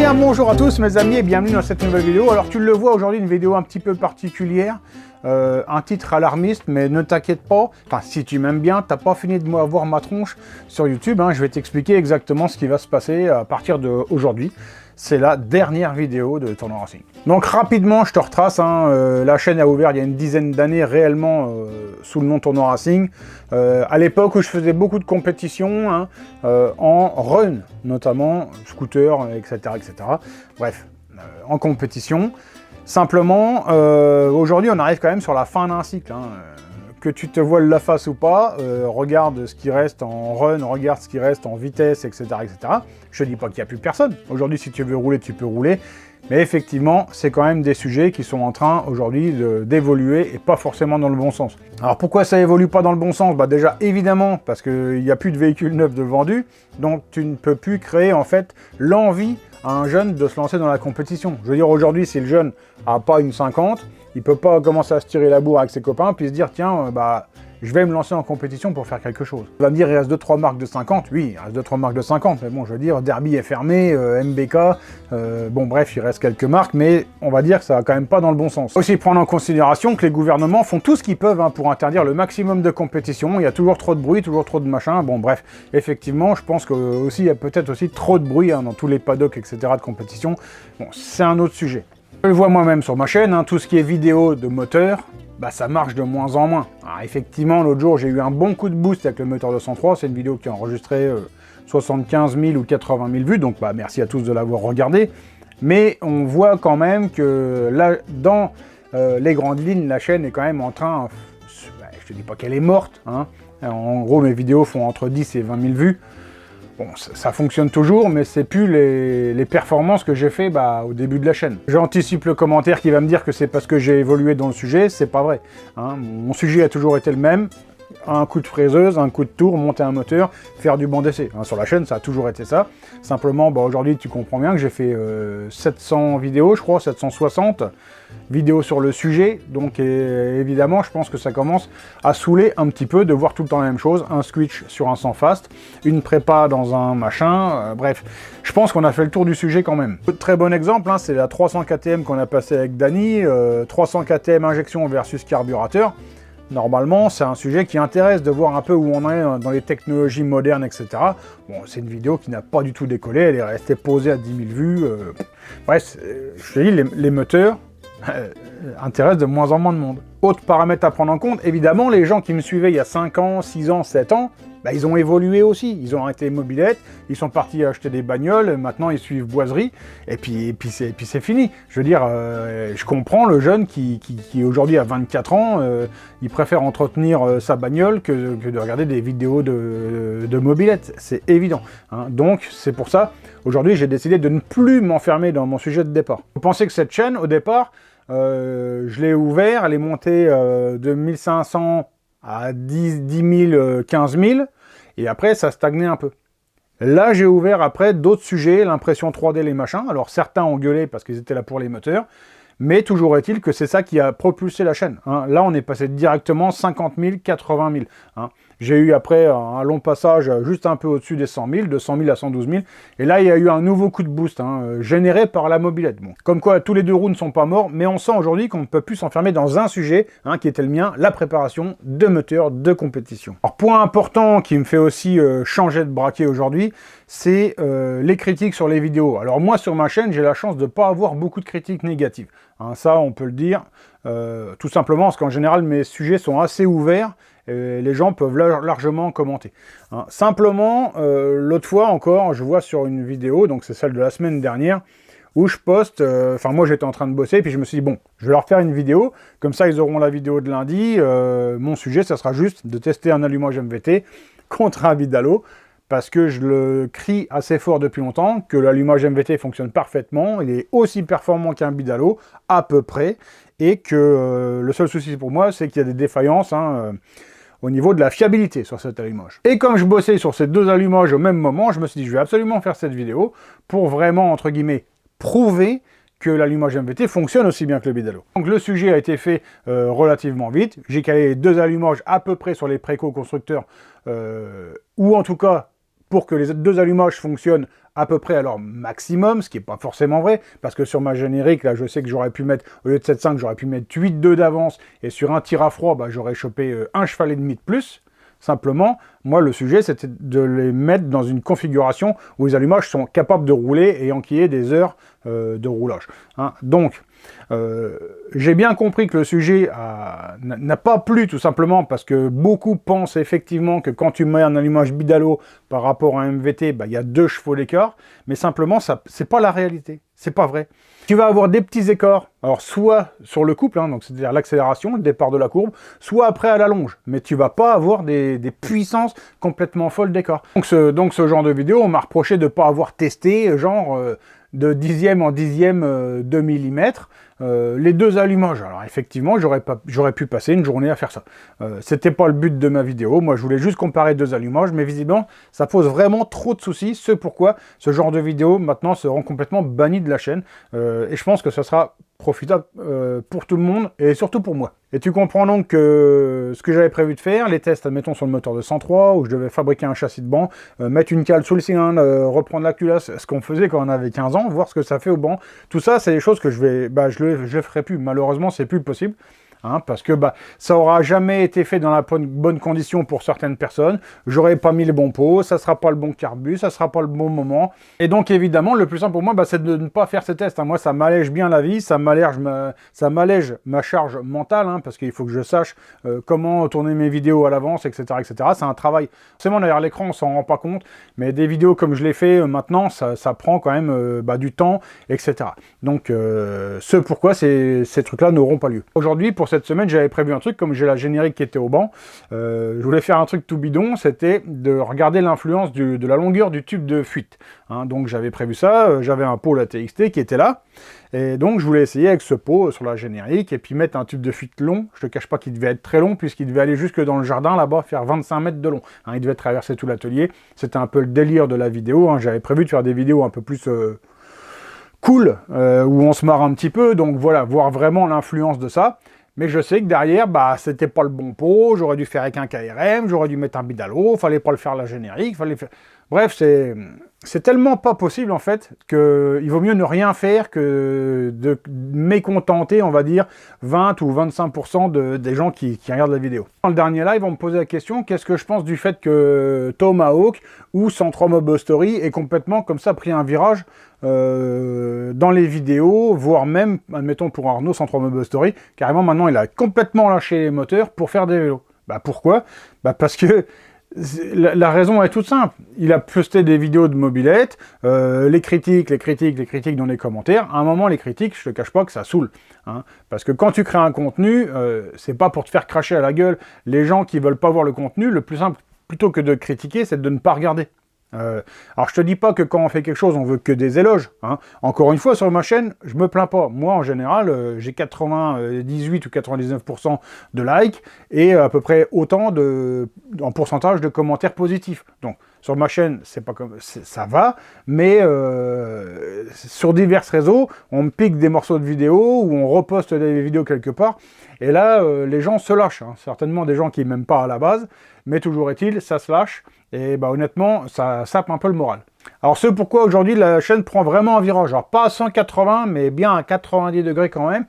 bien bonjour à tous mes amis et bienvenue dans cette nouvelle vidéo. Alors tu le vois aujourd'hui, une vidéo un petit peu particulière, un titre alarmiste, mais ne t'inquiète pas, enfin si tu m'aimes bien, t'as pas fini de voir ma tronche sur YouTube, hein, je vais t'expliquer exactement ce qui va se passer à partir d'aujourd'hui. C'est la dernière vidéo de Tournoi Racing. Donc rapidement, je te retrace, hein, la chaîne a ouvert il y a une dizaine d'années réellement sous le nom Tournoi Racing. À l'époque où je faisais beaucoup de compétitions, hein, en run, notamment, scooter, etc. etc. Bref, en compétition. Simplement, aujourd'hui, on arrive quand même sur la fin d'un cycle. Hein. Que tu te voiles la face ou pas, regarde ce qui reste en run, regarde ce qui reste en vitesse, etc. etc. Je te dis pas qu'il n'y a plus personne. Aujourd'hui, si tu veux rouler, tu peux rouler. Mais effectivement, c'est quand même des sujets qui sont en train aujourd'hui d'évoluer et pas forcément dans le bon sens. Alors pourquoi ça évolue pas dans le bon sens? Bah déjà, évidemment, parce qu'il n'y a plus de véhicules neufs de vendus, donc tu ne peux plus créer en fait l'envie à un jeune de se lancer dans la compétition. Je veux dire, aujourd'hui, si le jeune n'a pas une 50, il peut pas commencer à se tirer la bourre avec ses copains, puis se dire, tiens, bah, je vais me lancer en compétition pour faire quelque chose. Tu vas me dire, il reste 2-3 marques de 50, oui, il reste 2-3 marques de 50, mais bon, je veux dire, Derby est fermé, MBK, bon bref, il reste quelques marques, mais on va dire que ça va quand même pas dans le bon sens. Aussi prendre en considération que les gouvernements font tout ce qu'ils peuvent hein, pour interdire le maximum de compétition, il y a toujours trop de bruit, toujours trop de machin, bon bref, effectivement, je pense que aussi, il y a peut-être aussi trop de bruit hein, dans tous les paddocks, etc. de compétition, bon, c'est un autre sujet. Je le vois moi-même sur ma chaîne, hein, tout ce qui est vidéo de moteur, bah ça marche de moins en moins. Alors, effectivement, l'autre jour, j'ai eu un bon coup de boost avec le moteur 203, c'est une vidéo qui a enregistré 75 000 ou 80 000 vues, donc bah, merci à tous de l'avoir regardé. Mais on voit quand même que là, dans les grandes lignes, la chaîne est quand même en train, bah, je te dis pas qu'elle est morte, hein. En gros, mes vidéos font entre 10 et 20 000 vues. Bon, ça fonctionne toujours, mais c'est plus les performances que j'ai fait bah, au début de la chaîne. J'anticipe le commentaire qui va me dire que c'est parce que j'ai évolué dans le sujet, c'est pas vrai. Hein. Mon sujet a toujours été le même, un coup de fraiseuse, un coup de tour, monter un moteur, faire du banc d'essai. Hein, sur la chaîne, ça a toujours été ça. Simplement, bah, aujourd'hui, tu comprends bien que j'ai fait 700 vidéos, je crois, 760 vidéos sur le sujet. Donc évidemment, je pense que ça commence à saouler un petit peu de voir tout le temps la même chose. Un switch sur un 100 fast, une prépa dans un machin, bref. Je pense qu'on a fait le tour du sujet quand même. Très bon exemple, hein, c'est la 300 KTM qu'on a passé avec Dany, 300 KTM injection versus carburateur. Normalement, c'est un sujet qui intéresse de voir un peu où on est dans les technologies modernes, etc. Bon, c'est une vidéo qui n'a pas du tout décollé, elle est restée posée à 10 000 vues. Bref, je te dis, les moteurs intéressent de moins en moins de monde. Autre paramètre à prendre en compte, évidemment, les gens qui me suivaient il y a 5 ans, 6 ans, 7 ans, bah, ils ont évolué aussi. Ils ont arrêté les mobylettes, ils sont partis acheter des bagnoles, maintenant ils suivent Boiserie, et puis c'est fini. Je veux dire, je comprends le jeune qui aujourd'hui a 24 ans, il préfère entretenir sa bagnole que de regarder des vidéos de mobylettes, c'est évident. Hein. Donc c'est pour ça, aujourd'hui j'ai décidé de ne plus m'enfermer dans mon sujet de départ. Vous pensez que cette chaîne, au départ, je l'ai ouvert, elle est montée de 1500 à 10 000, 15 000, et après ça stagnait un peu. Là j'ai ouvert après d'autres sujets, l'impression 3D, les machins, alors certains ont gueulé parce qu'ils étaient là pour les moteurs, mais toujours est-il que c'est ça qui a propulsé la chaîne. Hein. Là on est passé directement 50 000, 80 000. Hein. J'ai eu après un long passage juste un peu au-dessus des 100 000, de 100 000 à 112 000. Et là, il y a eu un nouveau coup de boost, hein, généré par la mobylette. Bon. Comme quoi, tous les deux roues ne sont pas morts, mais on sent aujourd'hui qu'on ne peut plus s'enfermer dans un sujet, hein, qui était le mien, la préparation de moteurs de compétition. Alors, point important qui me fait aussi changer de braquet aujourd'hui, c'est les critiques sur les vidéos. Alors moi, sur ma chaîne, j'ai la chance de ne pas avoir beaucoup de critiques négatives. Hein, ça, on peut le dire, tout simplement parce qu'en général, mes sujets sont assez ouverts, les gens peuvent largement commenter. Hein. Simplement, l'autre fois encore, je vois sur une vidéo, donc c'est celle de la semaine dernière, où je poste, enfin moi j'étais en train de bosser, puis je me suis dit, bon, je vais leur faire une vidéo, comme ça ils auront la vidéo de lundi, mon sujet, ça sera juste de tester un allumage MVT contre un Bidalo, parce que je le crie assez fort depuis longtemps, que l'allumage MVT fonctionne parfaitement, il est aussi performant qu'un Bidalo, à peu près, et que le seul souci pour moi, c'est qu'il y a des défaillances, hein, au niveau de la fiabilité sur cet allumage. Et comme je bossais sur ces deux allumages au même moment, je me suis dit, je vais absolument faire cette vidéo pour vraiment, entre guillemets, prouver que l'allumage MVT fonctionne aussi bien que le Bidalo. Donc le sujet a été fait relativement vite. J'ai calé les deux allumages à peu près sur les préco constructeurs, ou en tout cas pour que les deux allumages fonctionnent à peu près à leur maximum, ce qui n'est pas forcément vrai, parce que sur ma générique, là, je sais que j'aurais pu mettre, au lieu de 7,5, j'aurais pu mettre 8,2 d'avance, et sur un tir à froid, bah, j'aurais chopé un cheval et demi de plus. Simplement, moi, le sujet, c'était de les mettre dans une configuration où les allumages sont capables de rouler et enquiller des heures de roulage. Hein. Donc, j'ai bien compris que le sujet n'a pas plu, tout simplement, parce que beaucoup pensent effectivement que quand tu mets un allumage bidalo par rapport à un MVT, bah, il y a 2 chevaux d'écart, mais simplement, c'est pas la réalité. C'est pas vrai. Tu vas avoir des petits écarts, alors soit sur le couple, hein, donc c'est-à-dire l'accélération, le départ de la courbe, soit après à la longe, mais tu vas pas avoir des puissances complètement folles d'écart. Donc ce genre de vidéo, on m'a reproché de ne pas avoir testé, genre de dixième en dixième de millimètre, les deux allumages. Alors effectivement, j'aurais pu passer une journée à faire ça. C'était pas le but de ma vidéo, moi je voulais juste comparer 2 allumages, mais visiblement, ça pose vraiment trop de soucis, c'est pourquoi ce genre de vidéo maintenant seront complètement bannis de la chaîne, et je pense que ça sera profitable pour tout le monde, et surtout pour moi. Et tu comprends donc que ce que j'avais prévu de faire, les tests, admettons, sur le moteur de 103, où je devais fabriquer un châssis de banc, mettre une cale sous le cylindre, reprendre la culasse, ce qu'on faisait quand on avait 15 ans, voir ce que ça fait au banc. Tout ça, c'est des choses que je le ferai plus. Malheureusement, c'est plus possible. Hein, parce que ça aura jamais été fait dans la bonne condition pour certaines personnes, j'aurais pas mis les bons pots, ça sera pas le bon carbu, ça sera pas le bon moment, et donc évidemment le plus simple pour moi c'est de ne pas faire ces tests, hein. Moi ça m'allège bien la vie, ça m'allège ma charge mentale, hein, parce qu'il faut que je sache comment tourner mes vidéos à l'avance, etc., etc. C'est un travail, forcément derrière l'écran on s'en rend pas compte, mais des vidéos comme je l'ai fait maintenant, ça prend quand même du temps, etc. Donc ce pourquoi ces trucs là n'auront pas lieu. Aujourd'hui, pour cette semaine, j'avais prévu un truc, comme j'ai la générique qui était au banc, je voulais faire un truc tout bidon, c'était de regarder l'influence de la longueur du tube de fuite. Hein, donc j'avais prévu ça, j'avais un pot la TXT qui était là, et donc je voulais essayer avec ce pot sur la générique, et puis mettre un tube de fuite long. Je te cache pas qu'il devait être très long, puisqu'il devait aller jusque dans le jardin, là-bas, faire 25 mètres de long. Hein, il devait traverser tout l'atelier, c'était un peu le délire de la vidéo, hein. J'avais prévu de faire des vidéos un peu plus cool, où on se marre un petit peu, donc voilà, voir vraiment l'influence de ça. Mais je sais que derrière, c'était pas le bon pot, j'aurais dû faire avec un KRM, j'aurais dû mettre un bidalo, fallait pas le faire à la générique, fallait faire... Bref, c'est tellement pas possible en fait, qu'il vaut mieux ne rien faire que de mécontenter, on va dire, 20 ou 25% des gens qui regardent la vidéo. Dans le dernier live, on me posait la question, qu'est-ce que je pense du fait que Tomahawk ou 103 Mob Story ait complètement comme ça pris un virage dans les vidéos, voire même, admettons pour Arnaud, 103 Mob Story, carrément maintenant il a complètement lâché les moteurs pour faire des vélos. Pourquoi? Parce que la raison est toute simple. Il a posté des vidéos de mobilette, les critiques dans les commentaires. À un moment, les critiques, je te cache pas que ça saoule. Hein, parce que quand tu crées un contenu, c'est pas pour te faire cracher à la gueule. Les gens qui veulent pas voir le contenu, le plus simple, plutôt que de critiquer, c'est de ne pas regarder. Alors je te dis pas que quand on fait quelque chose on veut que des éloges, hein. Encore une fois sur ma chaîne je me plains pas, moi en général j'ai 98 ou 99% de likes et à peu près autant en pourcentage de commentaires positifs. Donc sur ma chaîne c'est pas comme ça va, mais sur divers réseaux on me pique des morceaux de vidéos ou on reposte des vidéos quelque part et là les gens se lâchent, hein. Certainement des gens qui m'aiment pas à la base, mais toujours est-il ça se lâche. Et honnêtement, ça sape un peu le moral. Alors c'est pourquoi aujourd'hui la chaîne prend vraiment un virage, alors pas à 180, mais bien à 90 degrés quand même.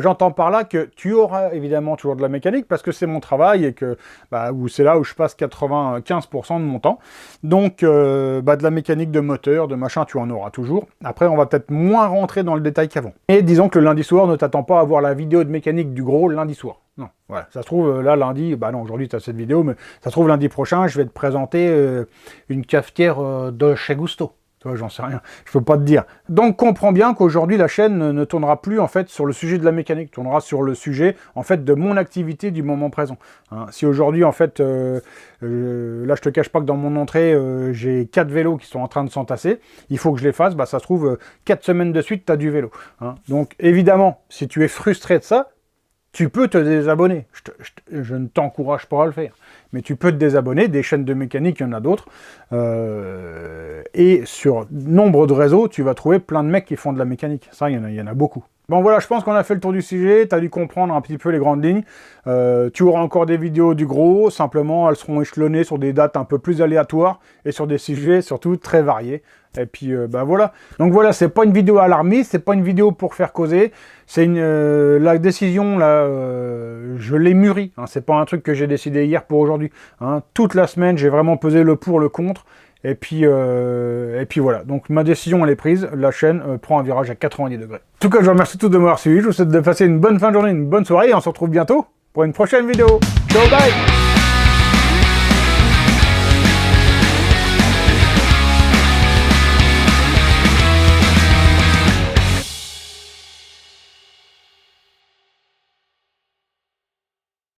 J'entends par là que tu auras évidemment toujours de la mécanique, parce que c'est mon travail, et que c'est là où je passe 95% de mon temps. Donc de la mécanique de moteur, de machin, tu en auras toujours. Après on va peut-être moins rentrer dans le détail qu'avant. Et disons que le lundi soir, ne t'attends pas à voir la vidéo de mécanique du gros lundi soir. Non, voilà, ça se trouve là lundi, non aujourd'hui tu as cette vidéo, mais ça se trouve lundi prochain, je vais te présenter une cafetière de chez Gusto. J'en sais rien, je peux pas te dire. Donc comprends bien qu'aujourd'hui la chaîne ne tournera plus en fait sur le sujet de la mécanique, tournera sur le sujet en fait de mon activité du moment présent. Hein, si aujourd'hui en fait, là je te cache pas que dans mon entrée j'ai 4 vélos qui sont en train de s'entasser, il faut que je les fasse, ça se trouve 4 semaines de suite tu as du vélo. Hein. Donc évidemment, si tu es frustré de ça, tu peux te désabonner. Je ne t'encourage pas à le faire. Mais tu peux te désabonner. Des chaînes de mécanique, il y en a d'autres. Et sur nombre de réseaux, tu vas trouver plein de mecs qui font de la mécanique. Ça, il y en a beaucoup. Bon voilà, je pense qu'on a fait le tour du sujet, tu as dû comprendre un petit peu les grandes lignes. Tu auras encore des vidéos du gros, simplement elles seront échelonnées sur des dates un peu plus aléatoires et sur des sujets surtout très variés. Et puis bah voilà. Donc voilà, c'est pas une vidéo alarmiste, c'est pas une vidéo pour faire causer. C'est la décision là, je l'ai mûrie. Hein, c'est pas un truc que j'ai décidé hier pour aujourd'hui. Hein. Toute la semaine, j'ai vraiment pesé le pour, le contre. Et puis voilà, donc ma décision elle est prise, la chaîne prend un virage à 90 degrés. En tout cas, je vous remercie tous de m'avoir suivi, je vous souhaite de passer une bonne fin de journée, une bonne soirée, et on se retrouve bientôt pour une prochaine vidéo. Ciao, bye!